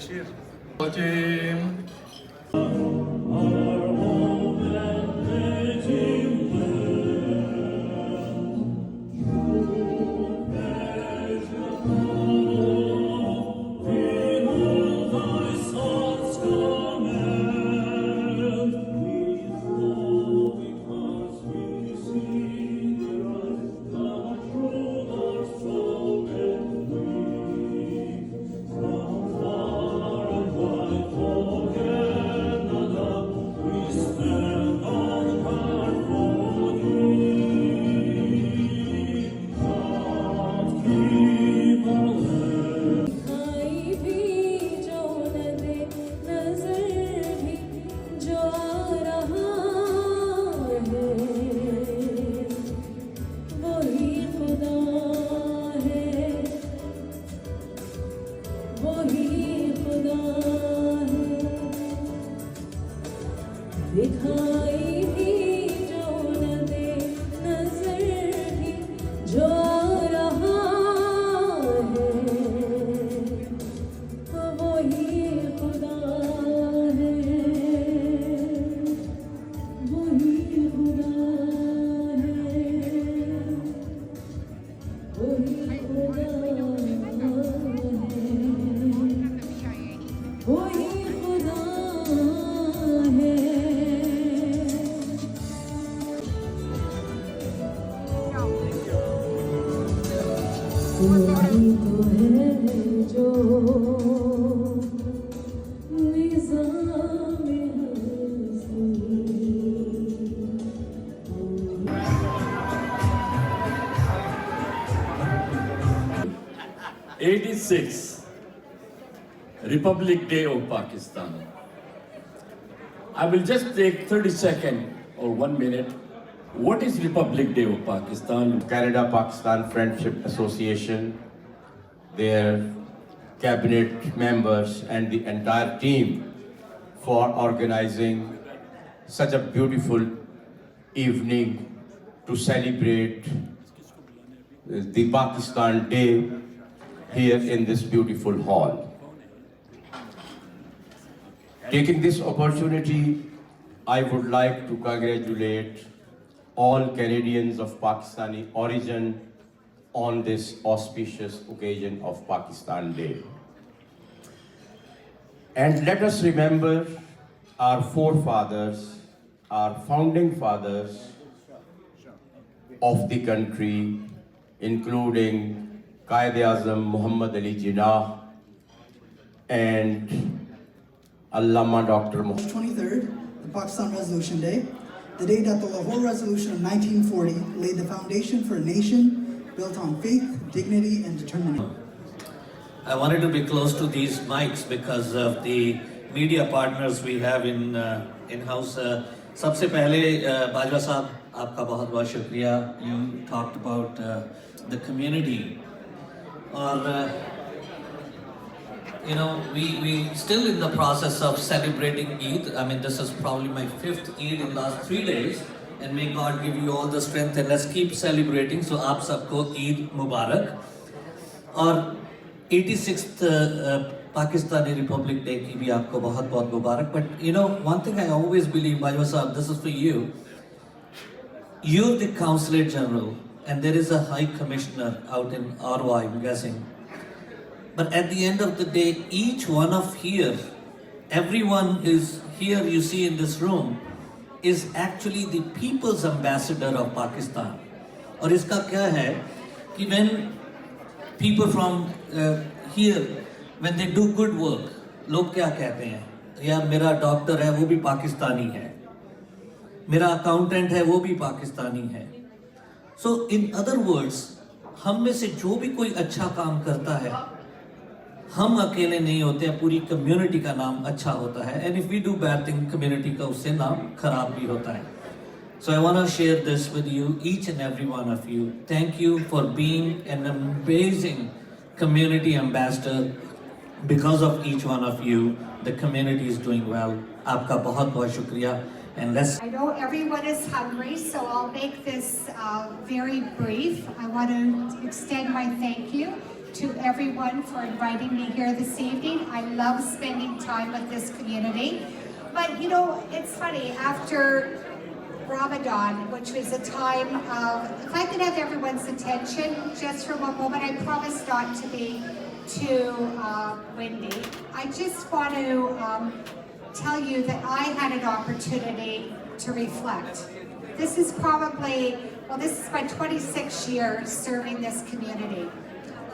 शेर दिखाई भी जो न दे नजर भी जो रहा है वही खुदा है वही खुदा है वही खुदा है वही खुदा है वही तो है जो निज़ाम हस्ती 86 Republic Day of Pakistan. I will just take 30 seconds or 1 minute. What is Republic Day of Pakistan? Canada-Pakistan Friendship Association, their cabinet members and the entire team for organizing such a beautiful evening to celebrate the Pakistan Day here in this beautiful hall. Taking this opportunity, I would like to congratulate all Canadians of Pakistani origin on this auspicious occasion of Pakistan Day. And let us remember our forefathers, our founding fathers of the country, including Quaid-e-Azam Muhammad Ali Jinnah and Allama Dr. 23rd, the Pakistan Resolution Day, the day that the Lahore Resolution of 1940 laid the foundation for a nation built on faith, dignity, and determination. I wanted to be close to these mics because of the media partners we have in house. सबसे पहले बाजवा साहब आपका बहुत बहुत शुक्रिया. You talked about the community, और you know, we still in the process of celebrating Eid. I mean, this is probably my 5th Eid in last 3 days, and may God give you all the strength, and let's keep celebrating. So आप सबको Eid Mubarak. और 86th Pakistani Republic Day की भी आपको बहुत बहुत मुबारक. But you know, one thing I always believe, Bajwa Sahab, this is for you. You're the Consulate General, and there is a High Commissioner out in Arwa, I'm guessing. But at the end of the day, each one of here, everyone is here you see in this room, is actually the people's ambassador of Pakistan. और इसका क्या है कि when people from here, when they do good work, लोग क्या कहते हैं? यार मेरा डॉक्टर है वो भी पाकिस्तानी है, मेरा अकाउंटेंट है वो भी पाकिस्तानी है. So in other words, हम में से जो भी कोई अच्छा काम करता है, हम अकेले नहीं होते हैं, पूरी कम्युनिटी का नाम अच्छा होता है. And if we do bad thing, community का उससे नाम खराब भी होता है. So I want to share this with you, each and every one of you. Thank you for being an amazing community ambassador. Because of each one of you, the community is doing well. आपका बहुत बहुत शुक्रिया. And let's. I know everyone is hungry, so I'll make this very brief. I want to extend my thank you to everyone for inviting me here this evening. I love spending time with this community. But you know, it's funny, after Ramadan, which was a time of, if I could have everyone's attention just for one moment, I promise not to be too windy. I just want to tell you that I had an opportunity to reflect. This is probably, well, this is my 26th year serving this community.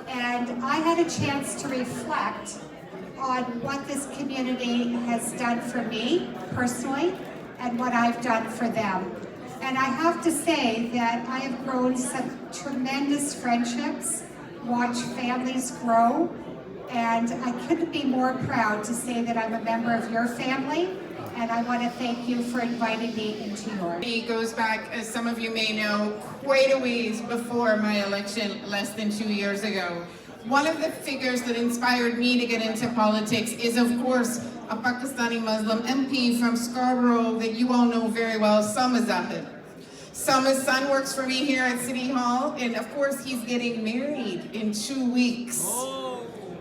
And I had a chance to reflect on what this community has done for me personally and what I've done for them. And I have to say that I have grown some tremendous friendships, watched families grow, and I couldn't be more proud to say that I'm a member of your family, and I want to thank you for inviting me into yours. It goes back, as some of you may know, quite a ways before my election less than 2 years ago. One of the figures that inspired me to get into politics is, of course, a Pakistani Muslim MP from Scarborough that you all know very well, Sama Zahid. Sama's son works for me here at City Hall, and of course he's getting married in 2 weeks.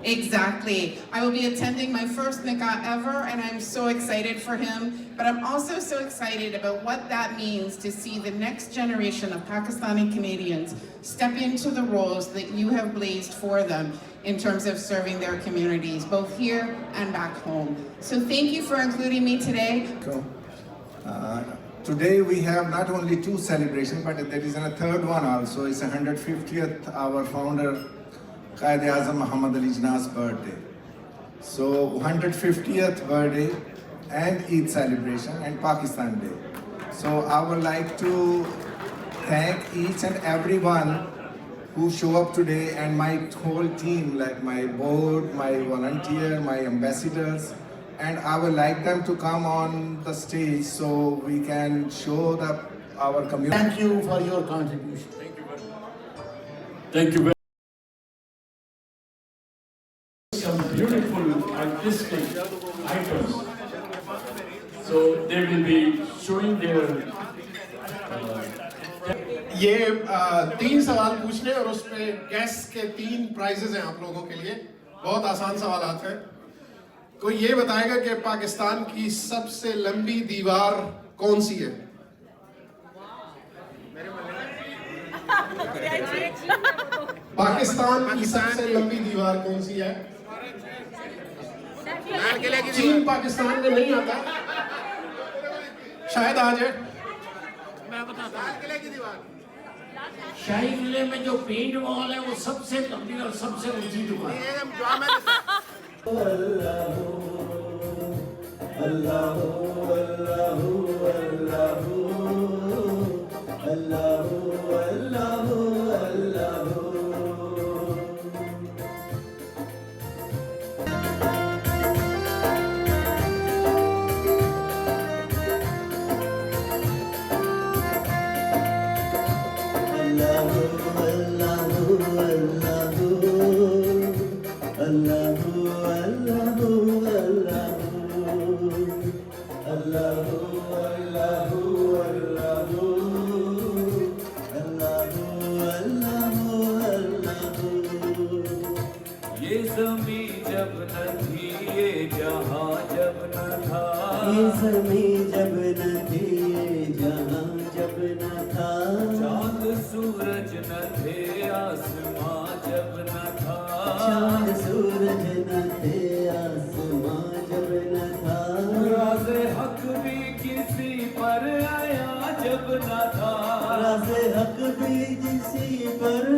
Exactly. I will be attending my first nikah ever, and I'm so excited for him. But I'm also so excited about what that means to see the next generation of Pakistani Canadians step into the roles that you have blazed for them in terms of serving their communities, both here and back home. So thank you for including me today. Today we have not only 2 celebrations, but there is a third one also. It's 150th our founder Quaid-e-Azam Muhammad Ali Jinnah's birthday. So 150th birthday and Eid celebration and Pakistan Day. So I would like to thank each and everyone who show up today, and my whole team, like my board, my volunteer, my ambassadors, and I would like them to come on the stage so we can show our community. Thank you for your contribution. Thank you very much. Some beautiful artistic items. So they will be showing their ये 3 सवाल पूछने और उस पे gas के 3 prices हैं आप लोगों के लिए। बहुत आसान सवाल हैं। कोई ये बताएगा कि पाकिस्तान की सबसे लंबी दीवार कौन सी है? पाकिस्तान की सबसे लंबी दीवार कौन सी है? चीन पाकिस्तान में नहीं आता, शायद आ जाए। मैं बताता हूं। लाल किले की दीवार, शाही किले में जो पेंट वॉल है वो सबसे लंबी और सबसे ऊंची दीवार ये ज़मीं जब न थी, ये जहां जब न था, ये ज़मीं जब न थी, ये जहां जब न था, चांद सूरज न थे, आसमां जब न था, चांद सूरज न थे, आसमां जब न था, राज़े हक भी किसी पर आया जब न था, राज़े हक भी किसी पर